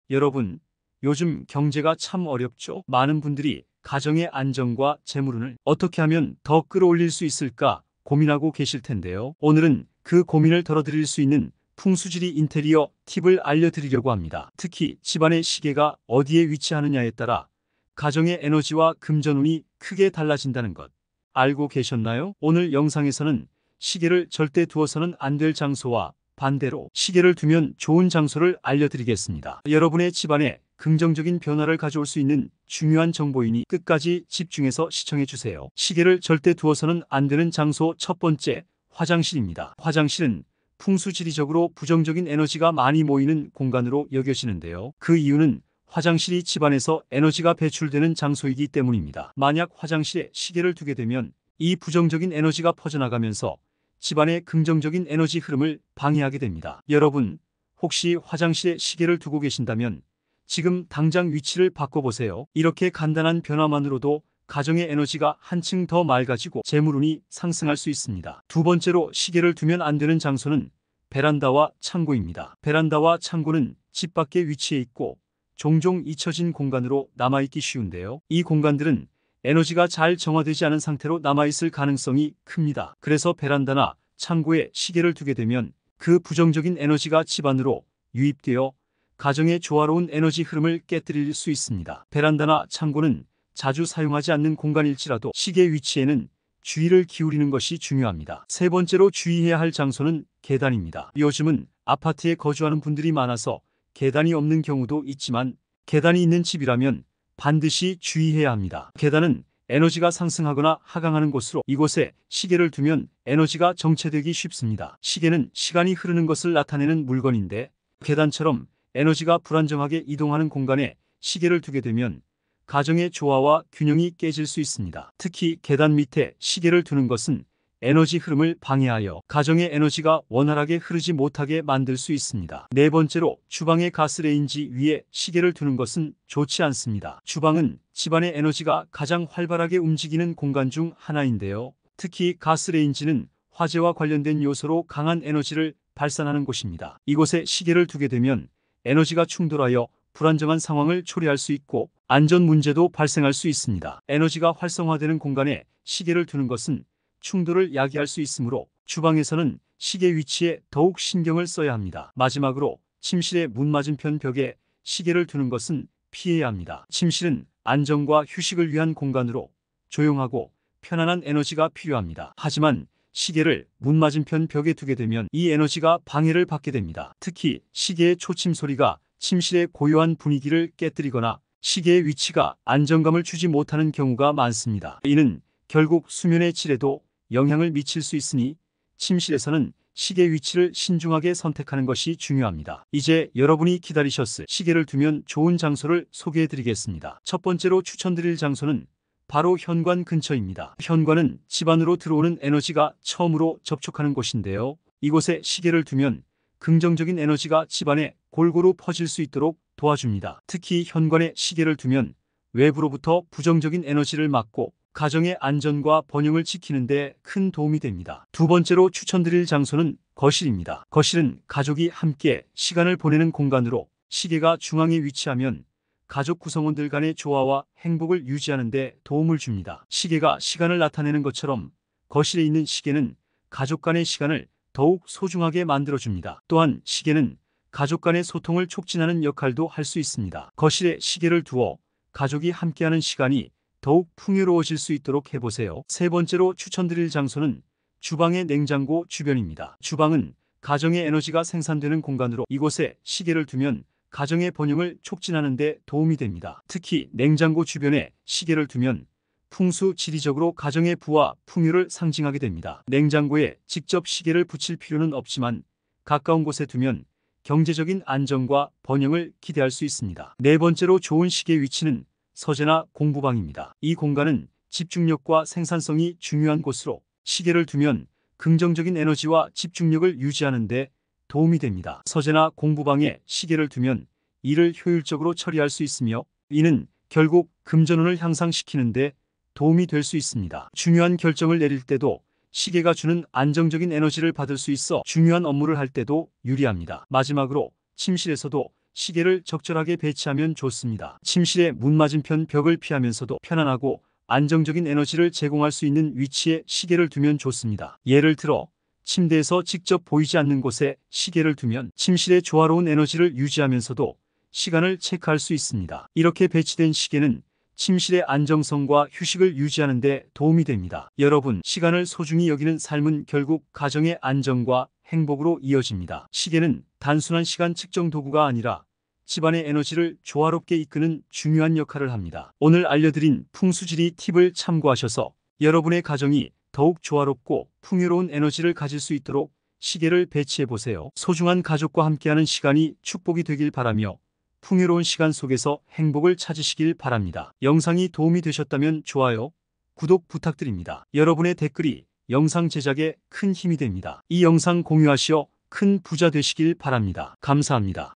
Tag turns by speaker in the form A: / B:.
A: 여러분, 요즘 경제가 참 어렵죠? 많은 분들이 가정의 안정과 재물운을 어떻게 하면 더 끌어올릴 수 있을까 고민하고 계실 텐데요. 오늘은 그 고민을 덜어드릴 수 있는 풍수지리 인테리어 팁을 알려드리려고 합니다. 특히 집안의 시계가 어디에 위치하느냐에 따라 가정의 에너지와 금전운이 크게 달라진다는 것 알고 계셨나요? 오늘 영상에서는 시계를 절대 두어서는 안 될 장소와 반대로 시계를 두면 좋은 장소를 알려드리겠습니다. 여러분의 집안에 긍정적인 변화를 가져올 수 있는 중요한 정보이니 끝까지 집중해서 시청해주세요. 시계를 절대 두어서는 안 되는 장소 첫 번째, 화장실입니다. 화장실은 풍수지리적으로 부정적인 에너지가 많이 모이는 공간으로 여겨지는데요. 그 이유는 화장실이 집안에서 에너지가 배출되는 장소이기 때문입니다. 만약 화장실에 시계를 두게 되면 이 부정적인 에너지가 퍼져나가면서 집안의 긍정적인 에너지 흐름을 방해하게 됩니다. 여러분, 혹시 화장실에 시계를 두고 계신다면 지금 당장 위치를 바꿔보세요. 이렇게 간단한 변화만으로도 가정의 에너지가 한층 더 맑아지고 재물운이 상승할 수 있습니다. 두 번째로 시계를 두면 안 되는 장소는 베란다와 창고입니다. 베란다와 창고는 집 밖에 위치해 있고 종종 잊혀진 공간으로 남아있기 쉬운데요. 이 공간들은 에너지가 잘 정화되지 않은 상태로 남아있을 가능성이 큽니다. 그래서 베란다나 창고에 시계를 두게 되면 그 부정적인 에너지가 집안으로 유입되어 가정의 조화로운 에너지 흐름을 깨뜨릴 수 있습니다. 베란다나 창고는 자주 사용하지 않는 공간일지라도 시계 위치에는 주의를 기울이는 것이 중요합니다. 세 번째로 주의해야 할 장소는 계단입니다. 요즘은 아파트에 거주하는 분들이 많아서 계단이 없는 경우도 있지만 계단이 있는 집이라면 반드시 주의해야 합니다. 계단은 에너지가 상승하거나 하강하는 곳으로 이곳에 시계를 두면 에너지가 정체되기 쉽습니다. 시계는 시간이 흐르는 것을 나타내는 물건인데 계단처럼 에너지가 불안정하게 이동하는 공간에 시계를 두게 되면 가정의 조화와 균형이 깨질 수 있습니다. 특히 계단 밑에 시계를 두는 것은 에너지 흐름을 방해하여 가정의 에너지가 원활하게 흐르지 못하게 만들 수 있습니다. 네 번째로 주방의 가스레인지 위에 시계를 두는 것은 좋지 않습니다. 주방은 집안의 에너지가 가장 활발하게 움직이는 공간 중 하나인데요. 특히 가스레인지는 화재와 관련된 요소로 강한 에너지를 발산하는 곳입니다. 이곳에 시계를 두게 되면 에너지가 충돌하여 불안정한 상황을 초래할 수 있고 안전 문제도 발생할 수 있습니다. 에너지가 활성화되는 공간에 시계를 두는 것은 충돌을 야기할 수 있으므로 주방에서는 시계 위치에 더욱 신경을 써야 합니다. 마지막으로 침실의 문 맞은편 벽에 시계를 두는 것은 피해야 합니다. 침실은 안정과 휴식을 위한 공간으로 조용하고 편안한 에너지가 필요합니다. 하지만 시계를 문 맞은편 벽에 두게 되면 이 에너지가 방해를 받게 됩니다. 특히 시계의 초침 소리가 침실의 고요한 분위기를 깨뜨리거나 시계의 위치가 안정감을 주지 못하는 경우가 많습니다. 이는 결국 수면의 질에도 영향을 미칠 수 있으니 침실에서는 시계 위치를 신중하게 선택하는 것이 중요합니다. 이제 여러분이 기다리셨을 시계를 두면 좋은 장소를 소개해 드리겠습니다. 첫 번째로 추천드릴 장소는 바로 현관 근처입니다. 현관은 집 안으로 들어오는 에너지가 처음으로 접촉하는 곳인데요. 이곳에 시계를 두면 긍정적인 에너지가 집안에 골고루 퍼질 수 있도록 도와줍니다. 특히 현관에 시계를 두면 외부로부터 부정적인 에너지를 막고 가정의 안전과 번영을 지키는 데 큰 도움이 됩니다. 두 번째로 추천드릴 장소는 거실입니다. 거실은 가족이 함께 시간을 보내는 공간으로 시계가 중앙에 위치하면 가족 구성원들 간의 조화와 행복을 유지하는 데 도움을 줍니다. 시계가 시간을 나타내는 것처럼 거실에 있는 시계는 가족 간의 시간을 더욱 소중하게 만들어줍니다. 또한 시계는 가족 간의 소통을 촉진하는 역할도 할 수 있습니다. 거실에 시계를 두어 가족이 함께하는 시간이 더욱 풍요로워질 수 있도록 해보세요. 세 번째로 추천드릴 장소는 주방의 냉장고 주변입니다. 주방은 가정의 에너지가 생산되는 공간으로 이곳에 시계를 두면 가정의 번영을 촉진하는 데 도움이 됩니다. 특히 냉장고 주변에 시계를 두면 풍수 지리적으로 가정의 부와 풍요를 상징하게 됩니다. 냉장고에 직접 시계를 붙일 필요는 없지만 가까운 곳에 두면 경제적인 안정과 번영을 기대할 수 있습니다. 네 번째로 좋은 시계 위치는 서재나 공부방입니다. 이 공간은 집중력과 생산성이 중요한 곳으로 시계를 두면 긍정적인 에너지와 집중력을 유지하는 데 도움이 됩니다. 서재나 공부방에 시계를 두면 일을 효율적으로 처리할 수 있으며 이는 결국 금전운을 향상시키는 데 도움이 될 수 있습니다. 중요한 결정을 내릴 때도 시계가 주는 안정적인 에너지를 받을 수 있어 중요한 업무를 할 때도 유리합니다. 마지막으로 침실에서도 시계를 적절하게 배치하면 좋습니다. 침실의 문 맞은편 벽을 피하면서도 편안하고 안정적인 에너지를 제공할 수 있는 위치에 시계를 두면 좋습니다. 예를 들어 침대에서 직접 보이지 않는 곳에 시계를 두면 침실의 조화로운 에너지를 유지하면서도 시간을 체크할 수 있습니다. 이렇게 배치된 시계는 침실의 안정성과 휴식을 유지하는 데 도움이 됩니다. 여러분, 시간을 소중히 여기는 삶은 결국 가정의 안정과 행복으로 이어집니다. 시계는 단순한 시간 측정 도구가 아니라 집안의 에너지를 조화롭게 이끄는 중요한 역할을 합니다. 오늘 알려드린 풍수지리 팁을 참고하셔서 여러분의 가정이 더욱 조화롭고 풍요로운 에너지를 가질 수 있도록 시계를 배치해보세요. 소중한 가족과 함께하는 시간이 축복이 되길 바라며 풍요로운 시간 속에서 행복을 찾으시길 바랍니다. 영상이 도움이 되셨다면 좋아요, 구독 부탁드립니다. 여러분의 댓글이 영상 제작에 큰 힘이 됩니다. 이 영상 공유하시어 큰 부자 되시길 바랍니다. 감사합니다.